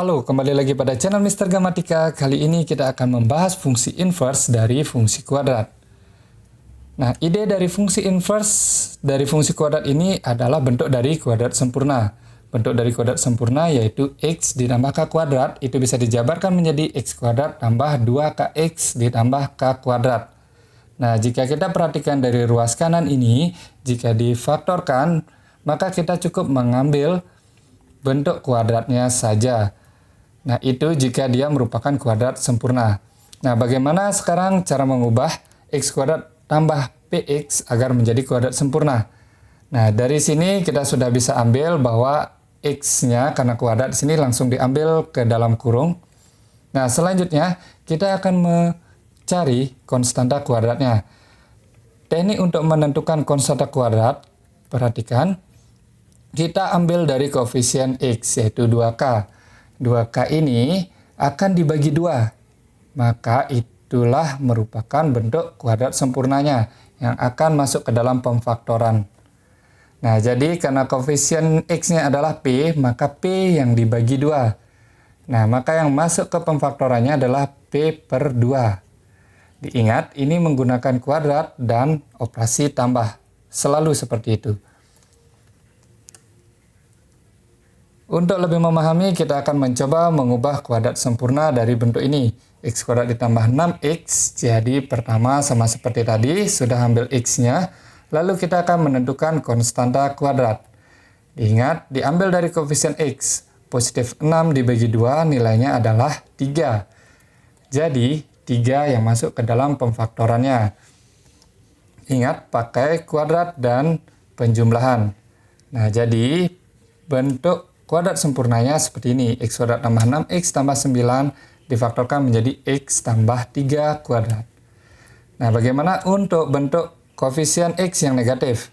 Halo, kembali lagi pada channel Mister Gramatika. Kali ini kita akan membahas fungsi inverse dari fungsi kuadrat. Nah, ide dari fungsi inverse dari fungsi kuadrat ini adalah bentuk dari kuadrat sempurna. Bentuk dari kuadrat sempurna yaitu x ditambah k kuadrat itu bisa dijabarkan menjadi x kuadrat tambah 2kx ditambah k kuadrat. Nah, jika kita perhatikan dari ruas kanan ini, jika difaktorkan, maka kita cukup mengambil bentuk kuadratnya saja. Nah, itu jika dia merupakan kuadrat sempurna. Nah, bagaimana sekarang cara mengubah x kuadrat tambah px agar menjadi kuadrat sempurna? Nah, dari sini kita sudah bisa ambil bahwa x-nya karena kuadrat di sini langsung diambil ke dalam kurung. Nah, selanjutnya kita akan mencari konstanta kuadratnya. Teknik untuk menentukan konstanta kuadrat, perhatikan, kita ambil dari koefisien x yaitu 2k. 2k ini akan dibagi 2, maka itulah merupakan bentuk kuadrat sempurnanya yang akan masuk ke dalam pemfaktoran. Nah, jadi karena koefisien x-nya adalah p, maka p yang dibagi 2. Nah, maka yang masuk ke pemfaktorannya adalah p per 2. Diingat, ini menggunakan kuadrat dan operasi tambah. Selalu seperti itu. Untuk lebih memahami, kita akan mencoba mengubah kuadrat sempurna dari bentuk ini. X kuadrat ditambah 6x, jadi pertama sama seperti tadi, sudah ambil x-nya, lalu kita akan menentukan konstanta kuadrat. Diingat, diambil dari koefisien x, positif 6 dibagi 2 nilainya adalah 3. Jadi, 3 yang masuk ke dalam pemfaktorannya. Ingat, pakai kuadrat dan penjumlahan. Nah, jadi bentuk kuadrat sempurnanya seperti ini, x kuadrat tambah 6x tambah 9 difaktorkan menjadi x tambah 3 kuadrat. Nah, bagaimana untuk bentuk koefisien x yang negatif?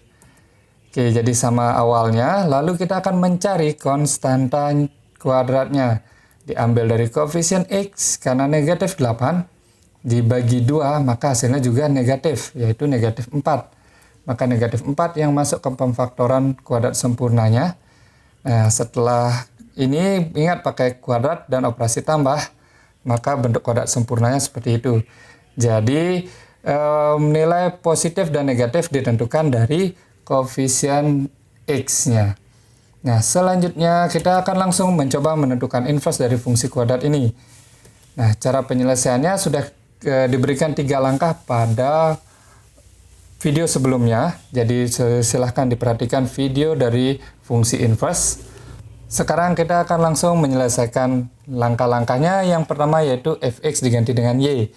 Oke, jadi sama awalnya, lalu kita akan mencari konstanta kuadratnya. Diambil dari koefisien x, karena negatif 8, dibagi 2, maka hasilnya juga negatif, yaitu negatif 4. Maka negatif 4 yang masuk ke pemfaktoran kuadrat sempurnanya. Nah, setelah ini ingat pakai kuadrat dan operasi tambah, maka bentuk kuadrat sempurnanya seperti itu. Jadi, nilai positif dan negatif ditentukan dari koefisien x-nya. Nah, selanjutnya kita akan langsung mencoba menentukan inverse dari fungsi kuadrat ini. Nah, cara penyelesaiannya sudah diberikan 3 langkah pada video sebelumnya, jadi silahkan diperhatikan video dari fungsi inverse. Sekarang kita akan langsung menyelesaikan langkah-langkahnya. Yang pertama yaitu fx diganti dengan y.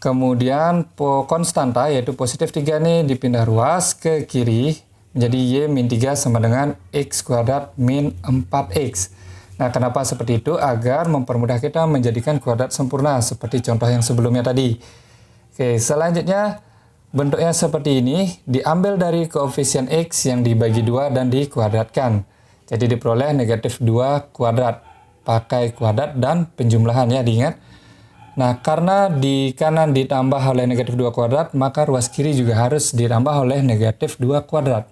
Kemudian konstanta yaitu positif 3 ini dipindah ruas ke kiri, menjadi y min 3 sama dengan x kuadrat min 4x. Nah, kenapa seperti itu? Agar mempermudah kita menjadikan kuadrat sempurna, seperti contoh yang sebelumnya tadi. Oke, selanjutnya bentuknya seperti ini, diambil dari koefisien x yang dibagi 2 dan dikuadratkan. Jadi diperoleh negatif 2 kuadrat. Pakai kuadrat dan penjumlahan ya, diingat. Nah, karena di kanan ditambah oleh negatif 2 kuadrat, maka ruas kiri juga harus ditambah oleh negatif 2 kuadrat.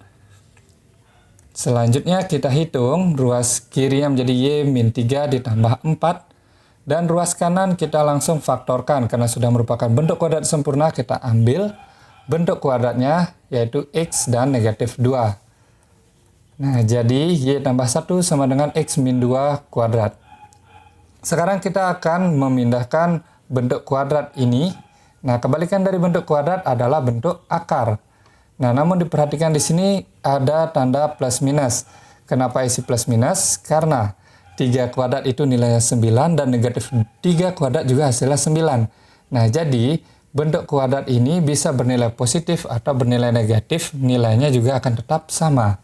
Selanjutnya kita hitung ruas kiri yang menjadi y min 3 ditambah 4. Dan ruas kanan kita langsung faktorkan, karena sudah merupakan bentuk kuadrat sempurna, kita ambil bentuk kuadratnya yaitu x dan negatif 2. Nah, jadi y tambah 1 sama dengan x min 2 kuadrat. Sekarang kita akan memindahkan bentuk kuadrat ini. Nah, kebalikan dari bentuk kuadrat adalah bentuk akar. Nah, namun diperhatikan di sini ada tanda plus minus. Kenapa isi plus minus? Karena 3 kuadrat itu nilainya 9 dan negatif 3 kuadrat juga hasilnya 9. Nah, jadi bentuk kuadrat ini bisa bernilai positif atau bernilai negatif, nilainya juga akan tetap sama.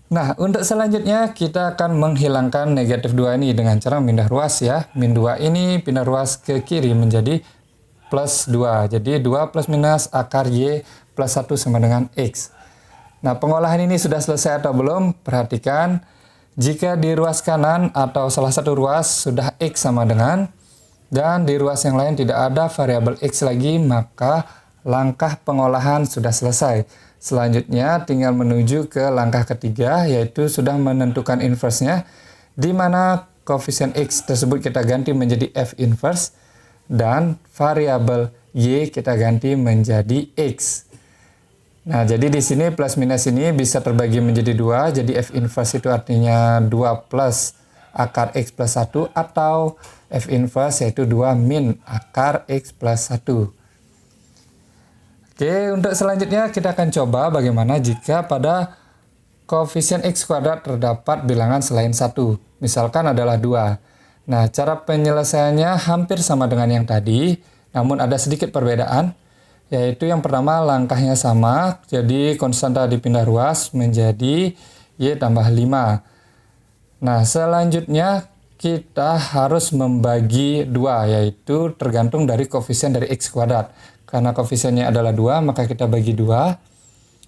Nah, untuk selanjutnya kita akan menghilangkan negatif 2 ini dengan cara pindah ruas ya. Min 2 ini pindah ruas ke kiri menjadi plus 2. Jadi 2 plus minus akar y plus 1 sama dengan x. Nah, pengolahan ini sudah selesai atau belum? Perhatikan, jika di ruas kanan atau salah satu ruas sudah x sama dengan, dan di ruas yang lain tidak ada variabel x lagi, maka langkah pengolahan sudah selesai. Selanjutnya tinggal menuju ke langkah ketiga, yaitu sudah menentukan inverse-nya. di mana koefisien X tersebut kita ganti menjadi F inverse dan variabel Y kita ganti menjadi X. Nah, jadi di sini plus minus ini bisa terbagi menjadi 2, jadi F inverse itu artinya 2 plus akar X plus 1 atau F inverse yaitu 2 min akar X plus 1. Oke, untuk selanjutnya kita akan coba bagaimana jika pada koefisien X kuadrat terdapat bilangan selain 1, misalkan adalah 2. Nah, cara penyelesaiannya hampir sama dengan yang tadi, namun ada sedikit perbedaan, yaitu yang pertama langkahnya sama, jadi konstanta dipindah ruas menjadi Y tambah 5. Nah, selanjutnya kita harus membagi 2, yaitu tergantung dari koefisien dari X kuadrat. Karena koefisiennya adalah 2, maka kita bagi 2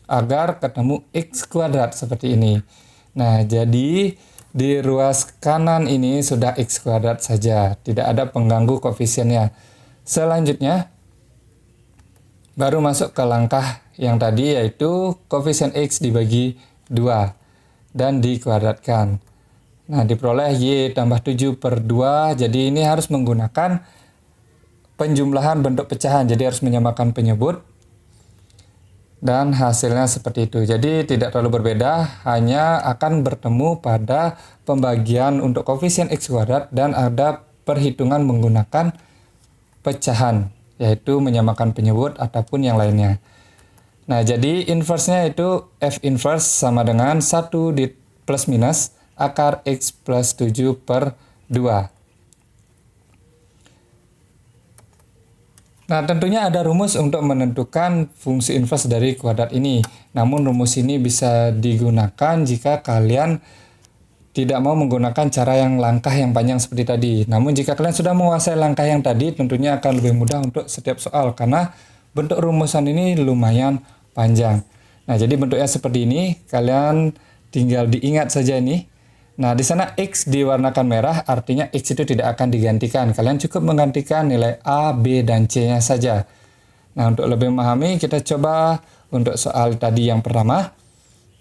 agar ketemu X kuadrat seperti ini. Nah, jadi di ruas kanan ini sudah X kuadrat saja, tidak ada pengganggu koefisiennya. Selanjutnya, baru masuk ke langkah yang tadi, yaitu koefisien X dibagi 2 dan dikuadratkan. Nah, diperoleh Y tambah 7 per 2, jadi ini harus menggunakan penjumlahan bentuk pecahan, jadi harus menyamakan penyebut. Dan hasilnya seperti itu. Jadi tidak terlalu berbeda, hanya akan bertemu pada pembagian untuk koefisien X kuadrat dan ada perhitungan menggunakan pecahan, yaitu menyamakan penyebut ataupun yang lainnya. Nah, jadi inverse-nya itu F inverse sama dengan 1 di plus minus akar X plus 7 per 2. Nah, tentunya ada rumus untuk menentukan fungsi inverse dari kuadrat ini. Namun rumus ini bisa digunakan jika kalian tidak mau menggunakan cara yang langkah yang panjang seperti tadi. Namun jika kalian sudah menguasai langkah yang tadi, tentunya akan lebih mudah untuk setiap soal karena bentuk rumusan ini lumayan panjang. Nah, jadi bentuknya seperti ini, kalian tinggal diingat saja ini. Nah, di sana X diwarnakan merah, artinya X itu tidak akan digantikan. Kalian cukup menggantikan nilai A, B, dan C-nya saja. Nah, untuk lebih memahami, kita coba untuk soal tadi yang pertama.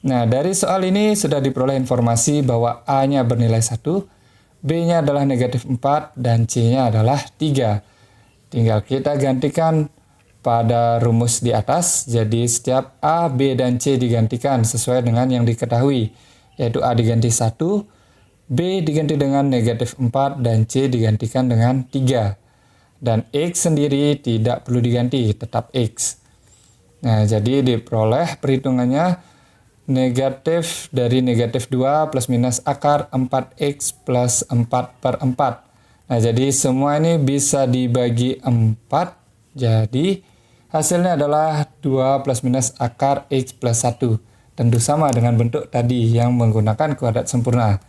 Nah, dari soal ini sudah diperoleh informasi bahwa A-nya bernilai 1, B-nya adalah negatif 4, dan C-nya adalah 3. Tinggal kita gantikan pada rumus di atas, jadi setiap A, B, dan C digantikan sesuai dengan yang diketahui, yaitu A diganti 1, B diganti dengan negatif 4, dan C digantikan dengan 3. Dan X sendiri tidak perlu diganti, tetap X. Nah, jadi diperoleh perhitungannya negatif dari negatif 2 plus minus akar 4X plus 4 per 4. Nah, jadi semua ini bisa dibagi 4, jadi hasilnya adalah 2 plus minus akar X plus 1. Tentu sama dengan bentuk tadi yang menggunakan kuadrat sempurna.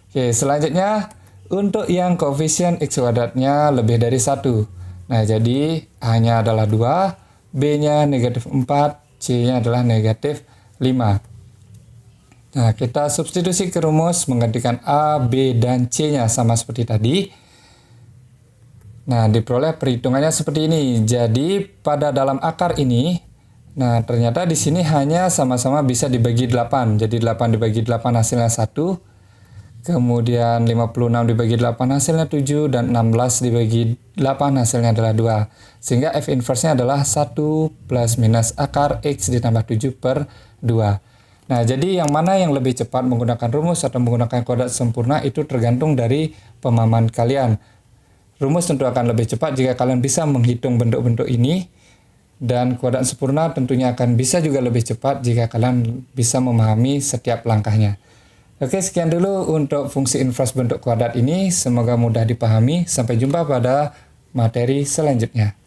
Oke, selanjutnya untuk yang koefisien X kuadratnya lebih dari 1. Nah, jadi A-nya adalah 2, B-nya negatif 4, C-nya adalah negatif 5. Nah, kita substitusi ke rumus menggantikan A, B, dan C-nya sama seperti tadi. Nah, diperoleh perhitungannya seperti ini. Jadi, pada dalam akar ini, nah, ternyata di sini hanya sama-sama bisa dibagi 8. Jadi 8 dibagi 8 hasilnya 1. Kemudian 56 dibagi 8 hasilnya 7. Dan 16 dibagi 8 hasilnya adalah 2. Sehingga F inverse-nya adalah 1 plus minus akar X ditambah 7 per 2. Nah, jadi yang mana yang lebih cepat menggunakan rumus atau menggunakan kuadrat sempurna itu tergantung dari pemahaman kalian. Rumus tentu akan lebih cepat jika kalian bisa menghitung bentuk-bentuk ini. Dan kuadrat sempurna tentunya akan bisa juga lebih cepat jika kalian bisa memahami setiap langkahnya. Oke, sekian dulu untuk fungsi inverse bentuk kuadrat ini. Semoga mudah dipahami. Sampai jumpa pada materi selanjutnya.